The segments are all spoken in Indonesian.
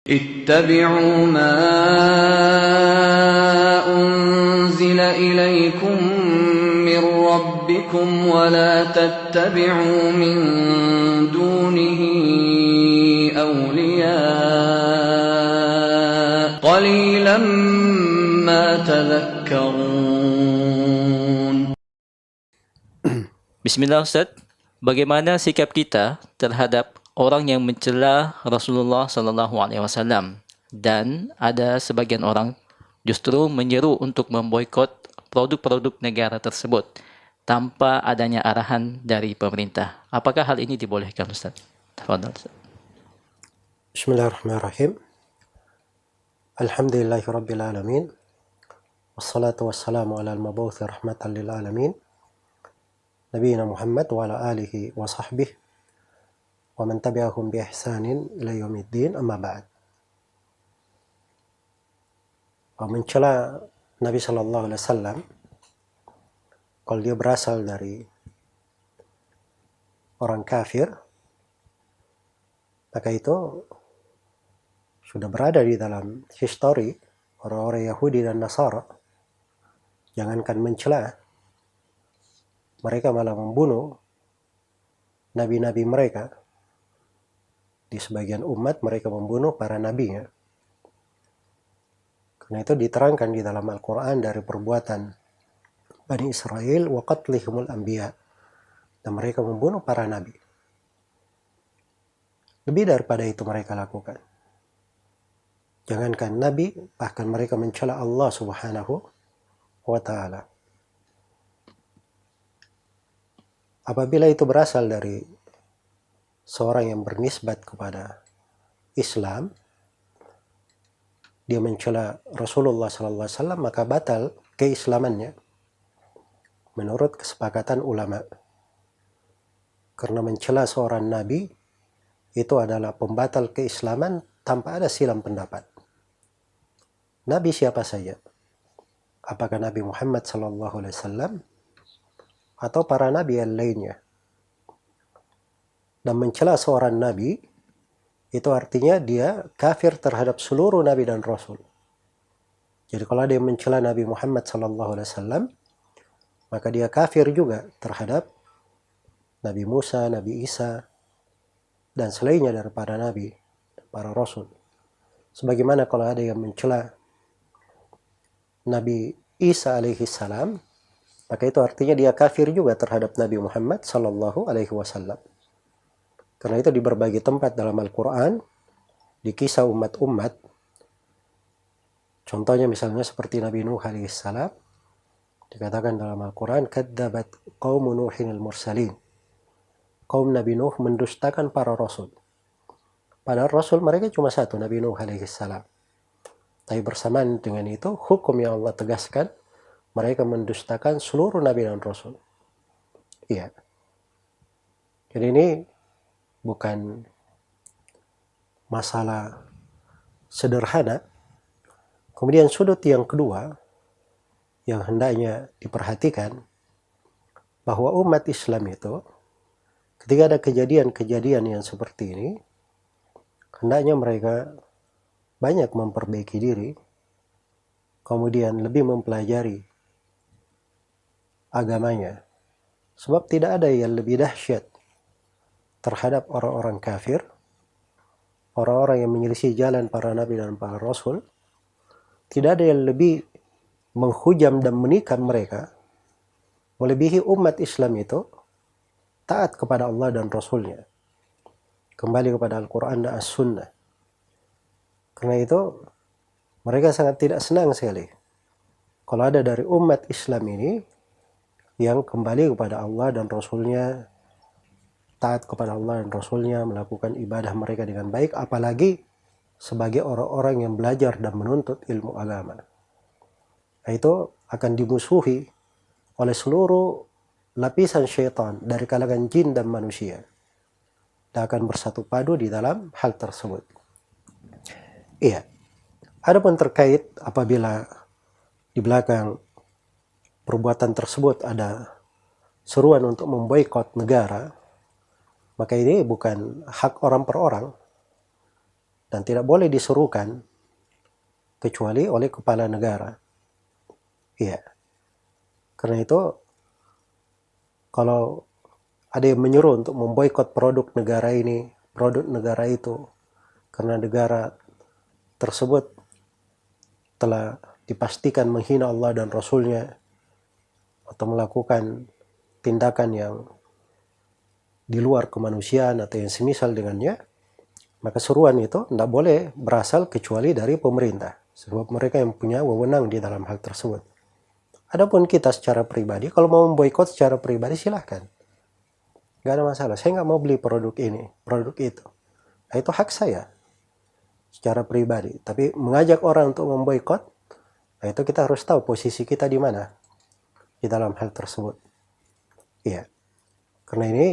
اتبعوا ما أنزل إليكم من ربكم ولا تتبعوا من دونه أولياء قليلا ما تذكرون. Bismillah Ustaz, bagaimana sikap kita terhadap orang yang mencela Rasulullah Sallallahu Alaihi Wasallam, dan ada sebagian orang justru menyeru untuk memboikot produk-produk negara tersebut tanpa adanya arahan dari pemerintah. Apakah hal ini dibolehkan, Ustaz? Tafadhal, Ustaz. Bismillahirrahmanirrahim. Alhamdulillahirabbil alamin. Wassalatu wassalamu ala al-mab'uts rahmatan lil alamin. Nabiyina Muhammad wa ala alihi wa sahbihi wa man tabi'ahum bi ihsanin ila yaumiddin, amma ba'd. Mencela Nabi sallallahu alaihi wasallam kalau dia berasal dari orang kafir, maka itu sudah berada di dalam histori orang-orang Yahudi dan Nasara. Jangankan mencela, mereka malah membunuh nabi-nabi mereka. Di sebagian umat mereka membunuh para nabinya. Karena itu diterangkan di dalam Al-Quran dari perbuatan Bani Israel wa qatlihumul anbiya, dan mereka membunuh para nabi. Lebih daripada itu mereka lakukan. Jangankan nabi, bahkan mereka mencela Allah Subhanahu wa ta'ala. Apabila itu berasal dari seorang yang bernisbat kepada Islam, dia mencela Rasulullah SAW, maka batal keislamannya menurut kesepakatan ulama. Karena mencela seorang nabi itu adalah pembatal keislaman tanpa ada silang pendapat. Nabi siapa saja? Apakah Nabi Muhammad SAW atau para nabi yang lainnya? Dan mencela seorang nabi itu artinya dia kafir terhadap seluruh nabi dan rasul. Jadi kalau dia mencela Nabi Muhammad SAW, maka dia kafir juga terhadap Nabi Musa, Nabi Isa, dan selainnya daripada nabi, para rasul. Sebagaimana kalau ada yang mencela Nabi Isa alaihi salam, maka itu artinya dia kafir juga terhadap Nabi Muhammad SAW. Karena itu di berbagai tempat dalam Al-Quran, di kisah umat-umat, contohnya misalnya seperti Nabi Nuh alaihissalam, dikatakan dalam Al-Quran, kadzabat qaumu Nuhin al-mursalin. Kaum Nabi Nuh mendustakan para rasul. Padahal rasul mereka cuma satu, Nabi Nuh alaihissalam. Tapi bersamaan dengan itu, hukum yang Allah tegaskan, mereka mendustakan seluruh nabi dan rasul. Iya. Jadi ini bukan masalah sederhana. Kemudian sudut yang kedua yang hendaknya diperhatikan, bahwa umat Islam itu ketika ada kejadian-kejadian yang seperti ini, hendaknya mereka banyak memperbaiki diri, kemudian lebih mempelajari agamanya. Sebab tidak ada yang lebih dahsyat terhadap orang-orang kafir, orang-orang yang menyelisih jalan para nabi dan para rasul. Tidak ada yang lebih menghujam dan menikam mereka melebihi umat Islam itu taat kepada Allah dan Rasulnya, kembali kepada Al-Quran dan As-Sunnah. Karena itu mereka sangat tidak senang sekali kalau ada dari umat Islam ini yang kembali kepada Allah dan Rasulnya, taat kepada Allah dan Rasulnya, melakukan ibadah mereka dengan baik, apalagi sebagai orang-orang yang belajar dan menuntut ilmu agama. Nah, itu akan dimusuhi oleh seluruh lapisan syaitan dari kalangan jin dan manusia, dan akan bersatu padu di dalam hal tersebut. Iya. Adapun terkait apabila di belakang perbuatan tersebut ada seruan untuk memboikot negara, maka ini bukan hak orang per orang. dan tidak boleh disuruhkan kecuali oleh kepala negara. Iya. Karena itu kalau ada yang menyuruh untuk memboikot produk negara ini, produk negara itu, karena negara tersebut telah dipastikan menghina Allah dan Rasulnya atau melakukan tindakan yang di luar kemanusiaan atau yang semisal dengannya, maka seruan itu tidak boleh berasal kecuali dari pemerintah, sebab mereka yang punya wewenang di dalam hal tersebut. Adapun kita secara pribadi, kalau mau memboikot secara pribadi silahkan, nggak ada masalah. Saya nggak mau beli produk ini, produk itu. Nah, itu hak saya secara pribadi. Tapi mengajak orang untuk memboikot, nah itu kita harus tahu posisi kita di mana di dalam hal tersebut. Iya. Karena ini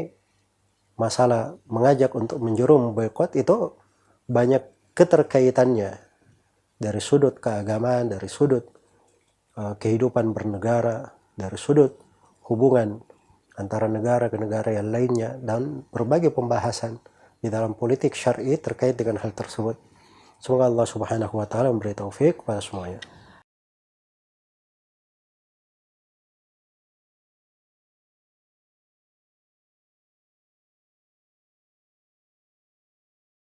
masalah mengajak untuk menjuru memboikot itu banyak keterkaitannya dari sudut keagamaan, dari sudut kehidupan bernegara, dari sudut hubungan antara negara ke negara yang lainnya, dan berbagai pembahasan di dalam politik syar'i terkait dengan hal tersebut. Semoga Allah Subhanahu wa taala memberi taufik kepada semuanya.